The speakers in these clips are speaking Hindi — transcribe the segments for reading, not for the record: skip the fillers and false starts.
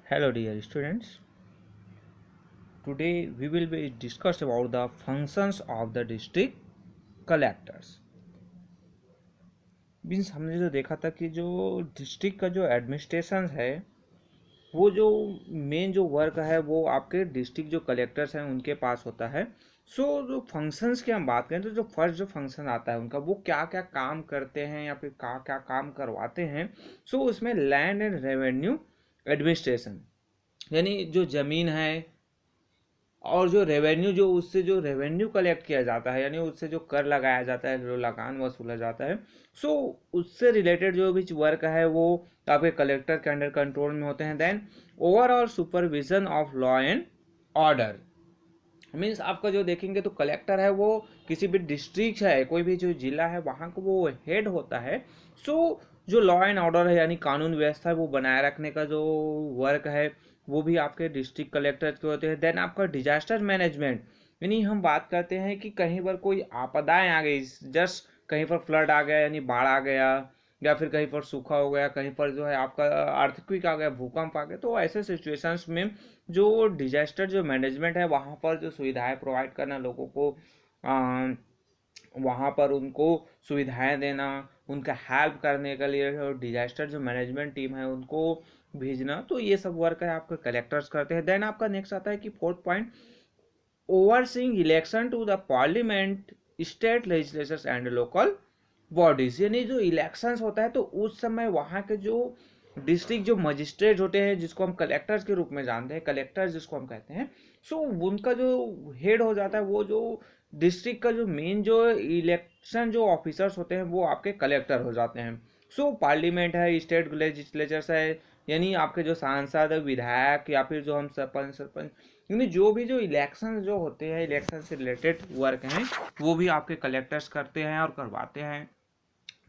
Hello dear students. Today we will be discuss about the functions of the district collectors. Means हमने जो देखा था कि जो डिस्ट्रिक्ट का जो एडमिनिस्ट्रेशन है वो जो मेन जो वर्क है वो आपके डिस्ट्रिक्ट जो कलेक्टर्स हैं उनके पास होता है। जो फंक्शंस की हम बात करें तो जो फर्स्ट जो फंक्शन आता है उनका वो क्या क्या काम करते हैं या फिर क्या क्या काम करवाते हैं। उसमें लैंड एंड रेवेन्यू एडमिनिस्ट्रेशन, यानी जो ज़मीन है और जो रेवेन्यू जो उससे जो रेवेन्यू कलेक्ट किया जाता है, यानी उससे जो कर लगाया जाता है, जो लगान वसूला जाता है, सो उससे रिलेटेड जो भी वर्क है वो आपके कलेक्टर के अंडर कंट्रोल में होते हैं। Then overall supervision of law and order, means आपका जो देखेंगे तो कलेक्टर है वो किसी भी डिस्ट्रिक्ट है, कोई भी जो जिला है वहाँ को वो हेड होता है। सो जो लॉ एंड ऑर्डर है यानी कानून व्यवस्था है वो बनाए रखने का जो वर्क है वो भी आपके डिस्ट्रिक्ट कलेक्टर के होते हैं। देन आपका डिजास्टर मैनेजमेंट, यानी हम बात करते हैं कि कहीं पर कोई आपदाएं आ गई, जस्ट कहीं पर फ्लड आ गया यानी बाढ़ आ गया, या फिर कहीं पर सूखा हो गया, कहीं पर जो है आपका अर्थक्वेक आ गया, भूकंप आ गया, तो ऐसे सिचुएशंस में जो डिजास्टर जो मैनेजमेंट है वहाँ पर जो सुविधाएं प्रोवाइड करना लोगों को, वहाँ पर उनको सुविधाएं देना, उनका हेल्प करने के लिए और डिजास्टर जो मैनेजमेंट टीम है उनको भेजना, तो ये सब वर्क है आपका कलेक्टर्स करते हैं। देन आपका नेक्स्ट आता है कि fourth point, overseeing election to the parliament, state legislatures and local bodies, यानी जो इलेक्शंस होता है तो उस समय वहाँ के जो डिस्ट्रिक्ट जो मजिस्ट्रेट होते हैं जिसको हम कलेक्टर्स के रूप में जानते हैं, कलेक्टर्स जिसको हम कहते हैं, उनका जो हेड हो जाता है वो जो डिस्ट्रिक्ट का जो मेन जो इलेक्शन जो ऑफिसर्स होते हैं वो आपके कलेक्टर हो जाते हैं। पार्लियामेंट है, स्टेट लेजिस्लेचर्स है, यानी आपके जो सांसद विधायक या फिर जो हम सरपंच सरपंच, यानी जो भी जो इलेक्शन जो होते हैं, इलेक्शन से रिलेटेड वर्क हैं वो भी आपके कलेक्टर्स करते हैं और करवाते हैं।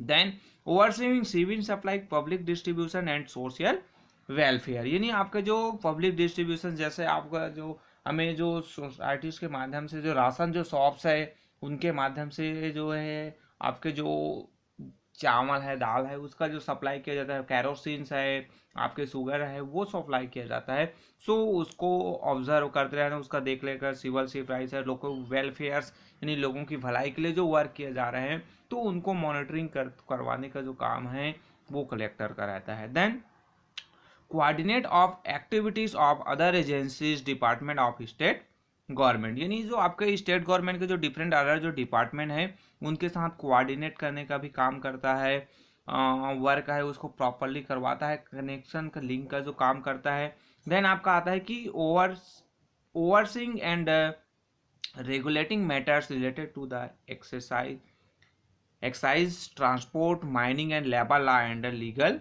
Then overseeing civil supply, public distribution and social welfare, यानी आपके जो पब्लिक डिस्ट्रीब्यूशन, जैसे आपका जो हमें जो सोसाइटीज के माध्यम से जो राशन जो शॉप्स है उनके माध्यम से जो है आपके जो चावल है, दाल है, उसका जो सप्लाई किया जाता है, कैरोसिन है, आपके शुगर है, वो सप्लाई किया जाता है। उसको ऑब्जर्व करते रहना, उसका देख लेकर सिविल सप्लाईज है, लोगों वेलफेयर्स यानी लोगों की भलाई के लिए जो वर्क किए जा रहे हैं तो उनको मॉनिटरिंग करवाने का जो काम है वो कलेक्टर का रहता है। Then coordinate of activities of other agencies department of state government, यानी जो आपके स्टेट गवर्नमेंट के जो डिफरेंट अदर जो डिपार्टमेंट है उनके साथ कोऑर्डिनेट करने का भी काम करता है, वर्क है उसको प्रॉपरली करवाता है, कनेक्शन का लिंक का जो काम करता है। देन आपका आता है कि overseeing and regulating matters related to the excise, transport, mining and labour law and legal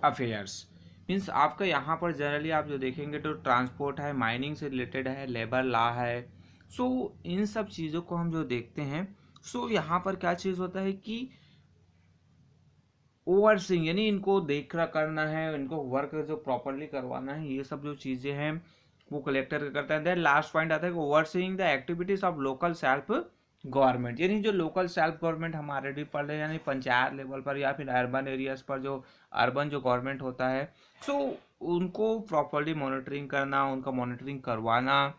affairs, means आपका यहाँ पर जनरली आप जो देखेंगे तो ट्रांसपोर्ट है, माइनिंग से रिलेटेड है, लेबर लॉ है। इन सब चीज़ों को हम जो देखते हैं, यहाँ पर क्या चीज़ होता है कि ओवरसीइंग यानी इनको देख रहा करना है, इनको वर्क जो प्रॉपरली करवाना है, ये सब जो चीज़ें हैं वो कलेक्टर करता है। देन लास्ट पॉइंट आता है कि overseeing the activities of local self government, यानी जो लोकल सेल्फ गवर्नमेंट हमारे भी पढ़ रहे हैं, यानी पंचायत लेवल पर या फिर अर्बन एरियाज पर जो अर्बन जो गवर्नमेंट होता है, उनको प्रॉपरली मॉनिटरिंग करना, उनका मॉनिटरिंग करवाना,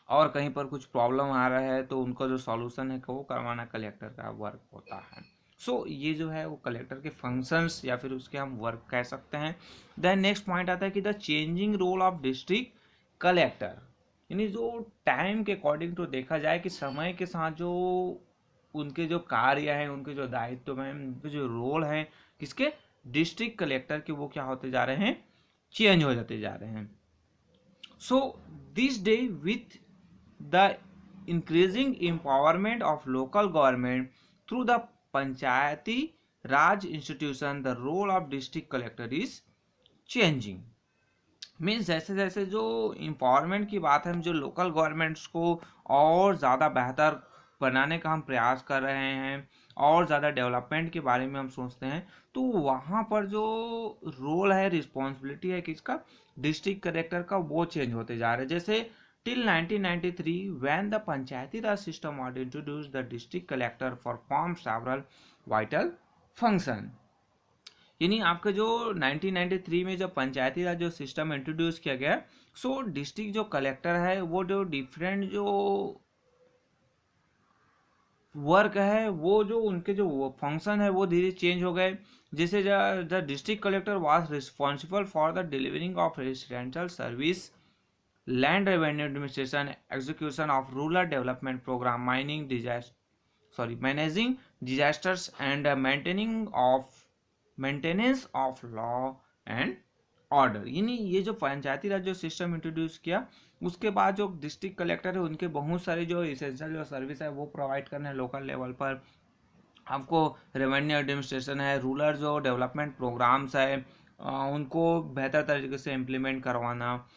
और कहीं पर कुछ प्रॉब्लम आ रहा है तो उनका जो सॉल्यूशन है वो करवाना कलेक्टर का वर्क होता है। ये जो है वो कलेक्टर के फंक्शंस या फिर उसके हम वर्क कह सकते हैं। देन नेक्स्ट पॉइंट आता है कि the changing role of district collector, यानी जो टाइम के अकॉर्डिंग तो देखा जाए कि समय के साथ जो उनके जो कार्य हैं, उनके जो दायित्व हैं, उनके जो रोल हैं किसके, डिस्ट्रिक्ट कलेक्टर के, वो क्या होते जा रहे हैं, चेंज हो जाते जा रहे हैं। This day, with the increasing empowerment of local government through the Panchayati Raj institution, the role of district collector is changing. Means जैसे जैसे जो इम्पावरमेंट की बात है, हम जो लोकल गवर्नमेंट्स को और ज़्यादा बेहतर बनाने का हम प्रयास कर रहे हैं और ज़्यादा डेवलपमेंट के बारे में हम सोचते हैं, तो वहाँ पर जो रोल है, रिस्पॉन्सिबिलिटी है किसका, डिस्ट्रिक्ट कलेक्टर का, वो चेंज होते जा रहे हैं। जैसे till 1993 when the Panchayati Raj system was introduced, the district collector performed several vital function, यानी आपका जो 1993 में जब पंचायती राज जो सिस्टम इंट्रोड्यूस किया गया, सो डिस्ट्रिक्ट जो कलेक्टर है वो जो डिफरेंट जो वर्क है, वो जो उनके जो फंक्शन है वो धीरे चेंज हो गए। जैसे the district collector was responsible for the delivering of residential service, land revenue administration, execution of rural development programme, managing disasters and maintenance of law and order. यानी ये जो पंचायती राज जो सिस्टम इंट्रोड्यूस किया, उसके बाद जो डिस्ट्रिक्ट कलेक्टर है उनके बहुत सारे जो इसेंशियल जो सर्विस है वो प्रोवाइड करने हैं लोकल लेवल पर। आपको रेवेन्यू एडमिनिस्ट्रेशन है, रूरल जो डेवलपमेंट प्रोग्राम्स है उनको बेहतर तरीके से इम्प्लीमेंट करवाना,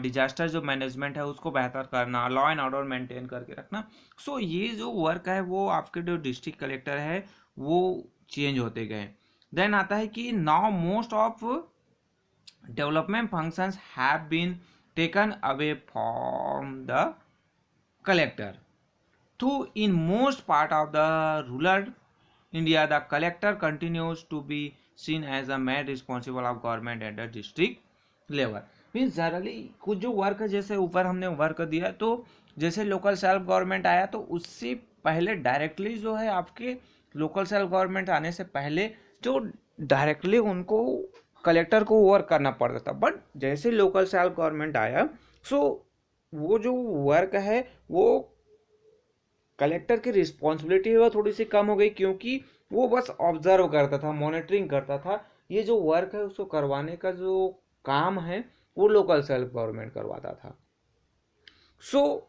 डिजास्टर जो मैनेजमेंट है उसको बेहतर करना, लॉ एंड ऑर्डर मेंटेन करके रखना। सो ये जो वर्क है वो आपके जो डिस्ट्रिक्ट कलेक्टर है वो चेंज होते गए। देन आता है कि now most of development functions have been taken away from the collector. Though in most part of the rural India, the collector continues to be seen as a man responsible of government at the district level. Means generally कुछ जो वर्क है, जैसे ऊपर हमने वर्क दिया, तो जैसे लोकल सेल्फ गवर्नमेंट आया तो उससे पहले डायरेक्टली जो है आपके लोकल सेल्फ गवर्नमेंट आने से पहले जो डायरेक्टली उनको कलेक्टर को वर्क करना पड़ता था। बट जैसे लोकल सेल्फ गवर्नमेंट आया, सो वो जो वर्क है वो कलेक्टर की रिस्पॉन्सिबिलिटी है वो थोड़ी सी कम हो गई, क्योंकि वो बस ऑब्जर्व करता था, मॉनिटरिंग करता था। ये जो वर्क है उसको करवाने का जो काम है वो लोकल सेल्फ गवर्नमेंट करवाता था। So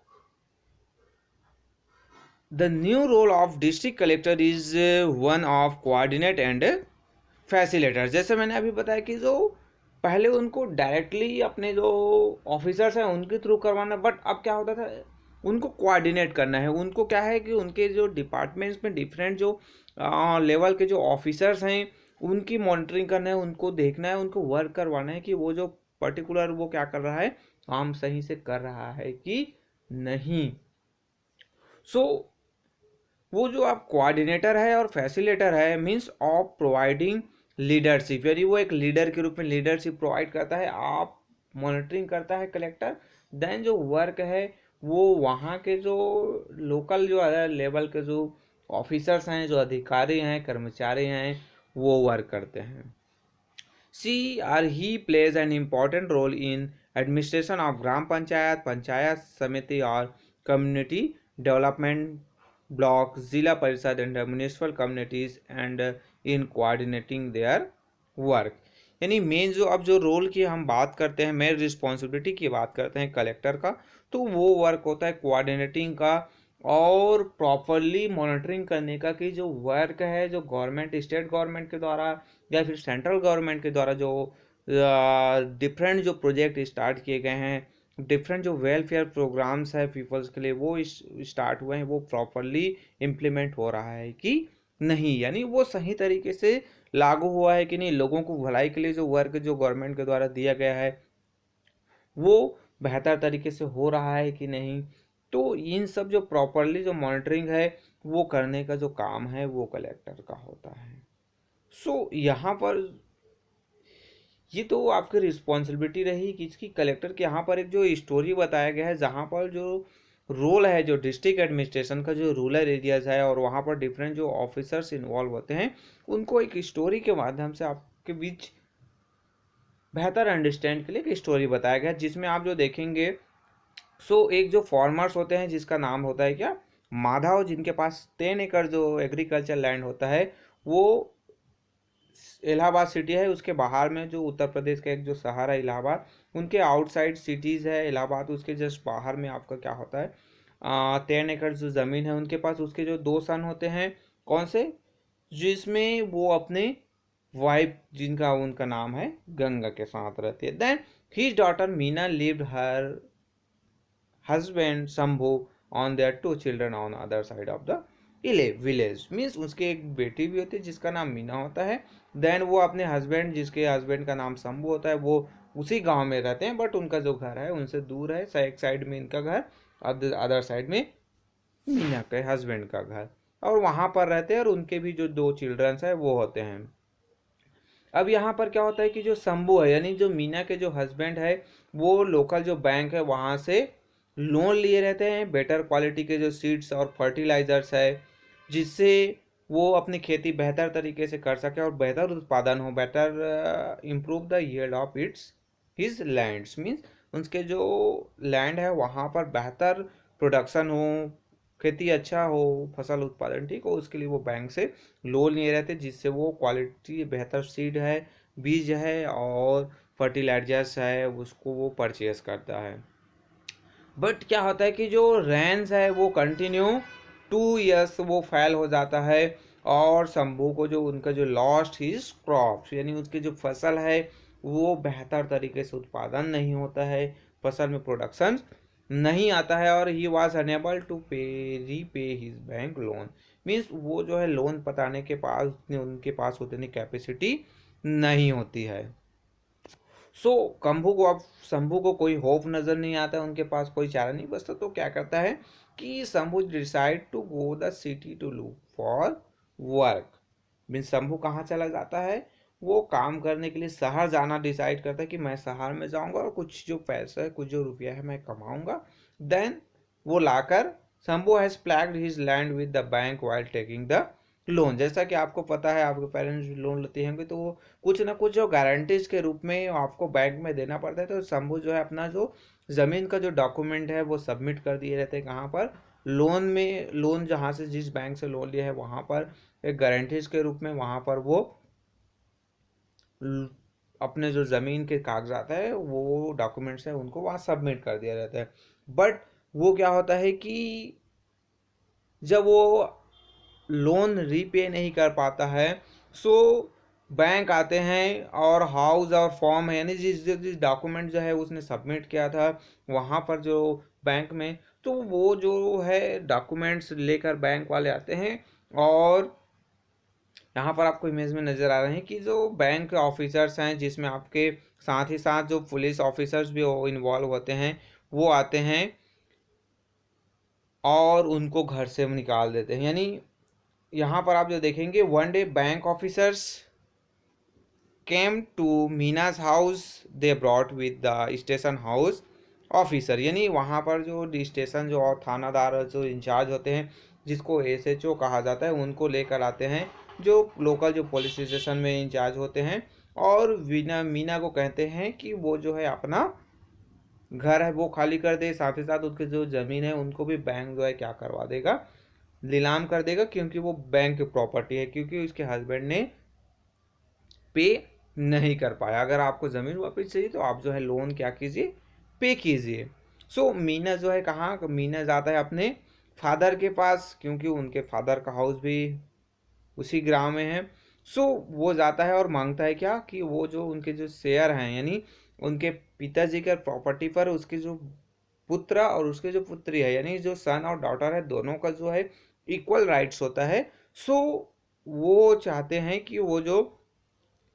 the new role of district collector is one of coordinate and facilitator. जैसे मैंने अभी बताया कि जो पहले उनको डायरेक्टली अपने जो ऑफिसर्स हैं उनके थ्रू करवाना, बट अब क्या होता था उनको कोऑर्डिनेट करना है। उनको क्या है कि उनके जो डिपार्टमेंट्स में डिफरेंट जो लेवल के जो ऑफिसर्स हैं उनकी मॉनिटरिंग करना है, उनको देखना है, उनको वर्क करवाना है कि वो जो पर्टिकुलर वो क्या कर रहा है, काम सही से कर रहा है कि नहीं। सो वो जो आप कोऑर्डिनेटर है और फैसिलेटर है, मीन्स ऑफ प्रोवाइडिंग लीडरशिप, यानी वो एक लीडर के रूप में लीडरशिप प्रोवाइड करता है, आप मॉनिटरिंग करता है कलेक्टर। देन जो वर्क है वो वहाँ के जो लोकल जो लेवल के जो ऑफिसर्स हैं, जो अधिकारी हैं, कर्मचारी हैं, वो वर्क करते हैं। C R he plays an important role in administration of gram panchayat, panchayat samiti और community development block, Zila Parishad and municipal communities and in coordinating their work. यानी मेन जो अब जो रोल की हम बात करते हैं, मेन रिस्पॉन्सिबिलिटी की बात करते हैं कलेक्टर का, तो वो वर्क होता है कोऑर्डिनेटिंग का और प्रॉपरली मॉनिटरिंग करने का कि जो वर्क है जो गवर्नमेंट, स्टेट गवर्नमेंट के द्वारा या फिर सेंट्रल गवर्नमेंट के द्वारा जो डिफरेंट जो प्रोजेक्ट स्टार्ट किए गए हैं, डिफरेंट जो वेलफेयर प्रोग्राम्स है पीपल्स के लिए वो स्टार्ट हुए हैं, वो प्रॉपरली इम्प्लीमेंट हो रहा है कि नहीं, यानी वो सही तरीके से लागू हुआ है कि नहीं, लोगों को भलाई के लिए जो वर्क जो गवर्नमेंट के द्वारा दिया गया है वो बेहतर तरीके से हो रहा है कि नहीं। तो इन सब जो प्रॉपरली जो मॉनिटरिंग है वो करने का जो काम है वो कलेक्टर का होता है। सो यहाँ पर ये तो आपकी रिस्पॉन्सिबिलिटी रही कि इसकी कलेक्टर के। यहाँ पर एक जो स्टोरी बताया गया है जहाँ पर जो रोल है जो डिस्ट्रिक्ट एडमिनिस्ट्रेशन का जो रूरल एरियाज है और वहाँ पर डिफरेंट जो ऑफिसर्स इन्वॉल्व होते हैं, उनको एक स्टोरी के माध्यम से आपके बीच बेहतर अंडरस्टैंड के लिए एक स्टोरी बताया गया, जिसमें आप जो देखेंगे सो एक जो फार्मर्स होते हैं जिसका नाम होता है क्या, माधव, जिनके पास 10 एकड़ जो एग्रीकल्चर लैंड होता है, वो इलाहाबाद सिटी है उसके बाहर में जो उत्तर प्रदेश का एक जो शहर है इलाहाबाद, उनके आउटसाइड सिटीज़ है इलाहाबाद, उसके जस्ट बाहर में आपका क्या होता है 10 एकड़ जो ज़मीन है उनके पास। उसके जो 2 सन होते हैं, कौन से, जिसमें वो अपने वाइफ जिनका उनका नाम है गंगा के साथ रहती है। Then his daughter Meena lived her husband Shambhu on their 2 children on other side of the village. Means उसके एक बेटी भी होती है जिसका नाम मीना होता है। देन वो अपने हस्बैंड, जिसके हस्बैंड का नाम शंभू होता है, वो उसी गांव में रहते हैं, बट उनका जो घर है उनसे दूर है। एक साइड में इनका घर, अदर साइड में मीना के हस्बैंड का घर, और वहाँ पर रहते हैं। और उनके भी जो 2 चिल्ड्रंस है वो होते हैं। अब यहाँ पर क्या होता है कि जो शंभू है यानी जो मीना के जो हस्बैंड है वो लोकल जो बैंक है वहाँ से लोन लिए रहते हैं बेटर क्वालिटी के जो सीड्स और फर्टिलाइजर्स है, जिससे वो अपनी खेती बेहतर तरीके से कर सके और बेहतर उत्पादन हो, better improve the yield of its his lands means उसके जो लैंड है वहाँ पर बेहतर प्रोडक्शन हो, खेती अच्छा हो, फसल उत्पादन ठीक हो, उसके लिए वो बैंक से लोन लिए रहते जिससे वो क्वालिटी बेहतर सीड है, बीज है और फर्टिलाइजर्स है उसको वो परचेज करता है। बट क्या होता है कि जो रेंस है वो कंटिन्यू 2 इयर्स वो फेल हो जाता है और शंभू को जो उनका जो लॉस्ट हिज क्रॉप्स यानी उसकी जो फसल है वो बेहतर तरीके से उत्पादन नहीं होता है, फसल में प्रोडक्शन नहीं आता है और ही वॉज अनेबल टू पे repay his bank loan means वो जो है लोन पटाने के पास उनके पास उतनी कैपेसिटी नहीं होती है। सो कंभू को अब शंभू को कोई होप नजर नहीं आता है, उनके पास कोई चारा नहीं बचता, तो क्या करता है कि Shambhu decide to go the city to look for work means Shambhu कहाँ चला जाता है, वो काम करने के लिए शहर जाना डिसाइड करता है कि मैं शहर में जाऊंगा और कुछ जो पैसा है कुछ जो रुपया है मैं कमाऊंगा। देन वो लाकर Shambhu has pledged his land with the bank while taking the loan. जैसा कि आपको पता है आपके पेरेंट्स लोन लेते होंगे तो वो कुछ ना कुछ जो गारंटीज के रूप में आपको बैंक में देना पड़ता है, तो शंभू जो है अपना जो ज़मीन का जो डॉक्यूमेंट है वो सबमिट कर दिए रहते हैं कहाँ पर, लोन में, लोन जहाँ से जिस बैंक से लोन लिया है वहाँ पर एक गारंटीज के रूप में वहाँ पर वो अपने जो ज़मीन के कागजात है वो डॉक्यूमेंट्स है उनको वहाँ सबमिट कर दिया रहता है। बट वो क्या होता है कि जब वो लोन रीपे नहीं कर पाता है सो बैंक आते हैं और हाउस और फॉर्म है यानी जिस डॉक्यूमेंट जो है उसने सबमिट किया था वहाँ पर जो बैंक में, तो वो जो है डॉक्यूमेंट्स लेकर बैंक वाले आते हैं और यहाँ पर आपको इमेज में नज़र आ रहे हैं कि जो बैंक ऑफिसर्स हैं जिसमें आपके साथ ही साथ जो पुलिस ऑफिसर्स भी इन्वॉल्व होते हैं वो आते हैं और उनको घर से निकाल देते हैं। यानी यहाँ पर आप जो देखेंगे one day bank officers came to Meena's house they brought with the station house officer यानी वहाँ पर जो स्टेशन जो और थानादार जो इंचार्ज होते हैं जिसको एसएचओ कहा जाता है उनको लेकर आते हैं जो लोकल जो पुलिस स्टेशन में इंचार्ज होते हैं और मीना को कहते हैं कि वो जो है अपना घर है वो खाली कर दे, साथ ही साथ उसके जो ज़मीन है उनको भी बैंक जो है क्या करवा देगा, नीलाम कर देगा क्योंकि वो बैंक की प्रॉपर्टी है, क्योंकि उसके हस्बैंड ने पे नहीं कर पाया। अगर आपको ज़मीन वापस चाहिए तो आप जो है लोन क्या कीजिए, पे कीजिए। सो मीना जो है कहाँ, मीना जाता है अपने फादर के पास क्योंकि उनके फादर का हाउस भी उसी गांव में है। सो वो जाता है और मांगता है क्या कि वो जो उनके जो शेयर हैं यानी उनके पिताजी के प्रॉपर्टी पर उसके जो पुत्र और उसके जो पुत्री है यानी जो सन और डॉटर है दोनों का जो है इक्वल राइट्स होता है। सो वो चाहते हैं कि वो जो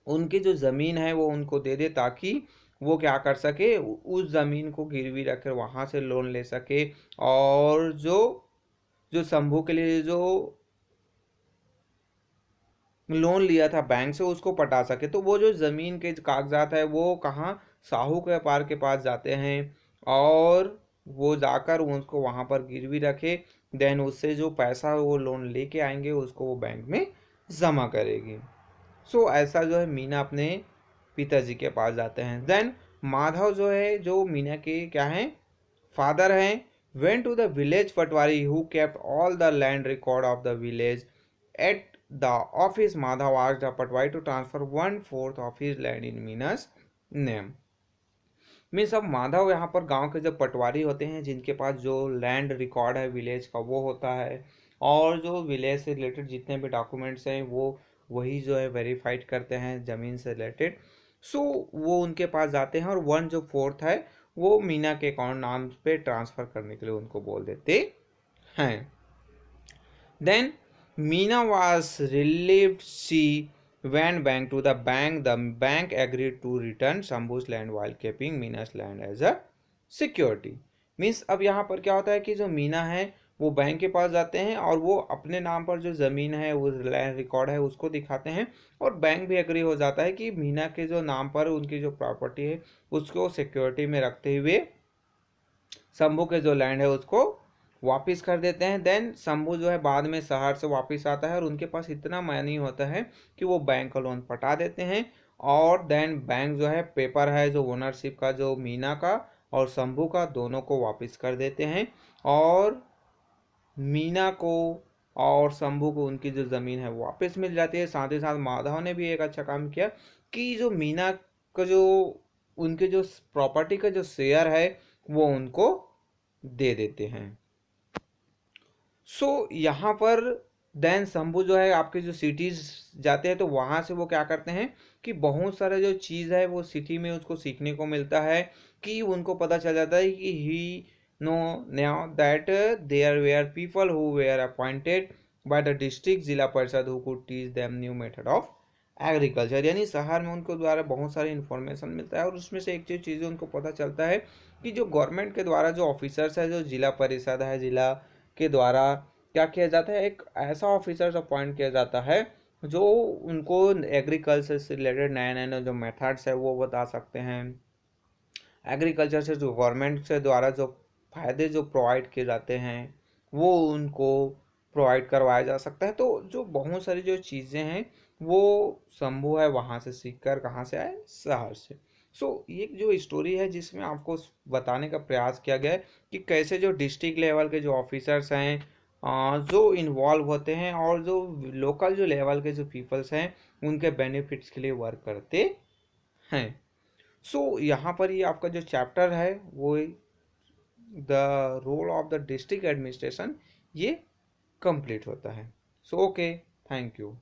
उनकी जो ज़मीन है वो उनको दे दे ताकि वो क्या कर सके, उस ज़मीन को गिरवी रखकर वहाँ से लोन ले सके और जो जो शंभू के लिए जो लोन लिया था बैंक से उसको पटा सके। तो वो जो ज़मीन के कागजात है वो कहाँ, साहू के पार के पास जाते हैं और वो जाकर उसको वहाँ पर गिरवी रखे, देन उससे जो पैसा वो लोन लेके आएंगे उसको वो बैंक में जमा करेगी। सो ऐसा जो है मीना अपने पिताजी के पास जाते हैं। देन माधव जो है जो मीना के क्या हैं, फादर हैं, went to the village Patwari who kept all the land record of the village at the office. Madhav asked the Patwari to transfer 1/4 of his land in मीना's name. Means अब माधव यहाँ पर गांव के जब पटवारी होते हैं जिनके पास जो लैंड रिकॉर्ड है विलेज का वो होता है और जो विलेज से रिलेटेड जितने भी डॉक्यूमेंट्स हैं वो वही जो है वेरीफाइड करते हैं ज़मीन से रिलेटेड। सो वो उनके पास जाते हैं और 1/4 है वो मीना के अकाउंट नाम पे ट्रांसफ़र करने के लिए उनको बोल देते हैं। Then Meena was relieved she went back to the bank. The bank agreed to return Shambhu's land while keeping Mina's land as a security. Means अब यहाँ पर क्या होता है कि जो मीना है वो बैंक के पास जाते हैं और वो अपने नाम पर जो ज़मीन है, वो लैंड रिकॉर्ड है, उसको दिखाते हैं और बैंक भी एग्री हो जाता है कि मीना के जो नाम पर उनकी जो प्रॉपर्टी है उसको सिक्योरिटी में रखते हुए शंभू के जो लैंड है उसको वापस कर देते हैं। देन शंभू जो है बाद में शहर से वापस आता है और उनके पास इतना मनी होता है कि वो बैंक का लोन पटा देते हैं। और देन बैंक जो है पेपर है जो ओनरशिप का, जो मीना का और शंभू का, दोनों को वापस कर देते हैं। और मीना को और शंभू को उनकी जो ज़मीन है वो वापस मिल जाती है। साथ ही साथ माधव ने भी एक अच्छा काम किया कि जो मीना का जो उनके जो प्रॉपर्टी का जो शेयर है वो उनको दे देते हैं। यहाँ पर देन शंभू जो है आपके जो सिटीज जाते हैं तो वहाँ से वो क्या करते हैं कि बहुत सारे जो चीज़ है वो सिटी में उसको सीखने को मिलता है कि उनको पता चल जाता है कि he know now that there were people who were appointed by the district Zila Parishad who could teach them new method of agriculture. यानी शहर में उनको द्वारा बहुत सारी इन्फॉर्मेशन मिलता है और उसमें से एक जो चीज़ उनको पता चलता है कि जो गवर्नमेंट के द्वारा जो ऑफिसर्स है, जो जिला परिषद है, जिला के द्वारा क्या किया जाता है, एक ऐसा ऑफिसर्स अपॉइंट किया जाता है जो उनको एग्रीकल्चर से रिलेटेड नए नए जो मेथड्स है वो बता सकते हैं। एग्रीकल्चर से जो गवर्नमेंट से द्वारा जो फायदे जो प्रोवाइड किए जाते हैं वो उनको प्रोवाइड करवाया जा सकता है। तो जो बहुत सारी जो चीज़ें हैं वो शंभू है वहाँ से सीख कर कहाँ से आए, शहर से। ये जो स्टोरी है जिसमें आपको बताने का प्रयास किया गया है कि कैसे जो डिस्ट्रिक्ट लेवल के जो ऑफिसर्स हैं जो इन्वॉल्व होते हैं और जो लोकल जो लेवल के जो पीपल्स हैं उनके बेनिफिट्स के लिए वर्क करते हैं। यहाँ पर ये आपका जो चैप्टर है वो the role of the district administration ये कंप्लीट होता है। Okay, thank you.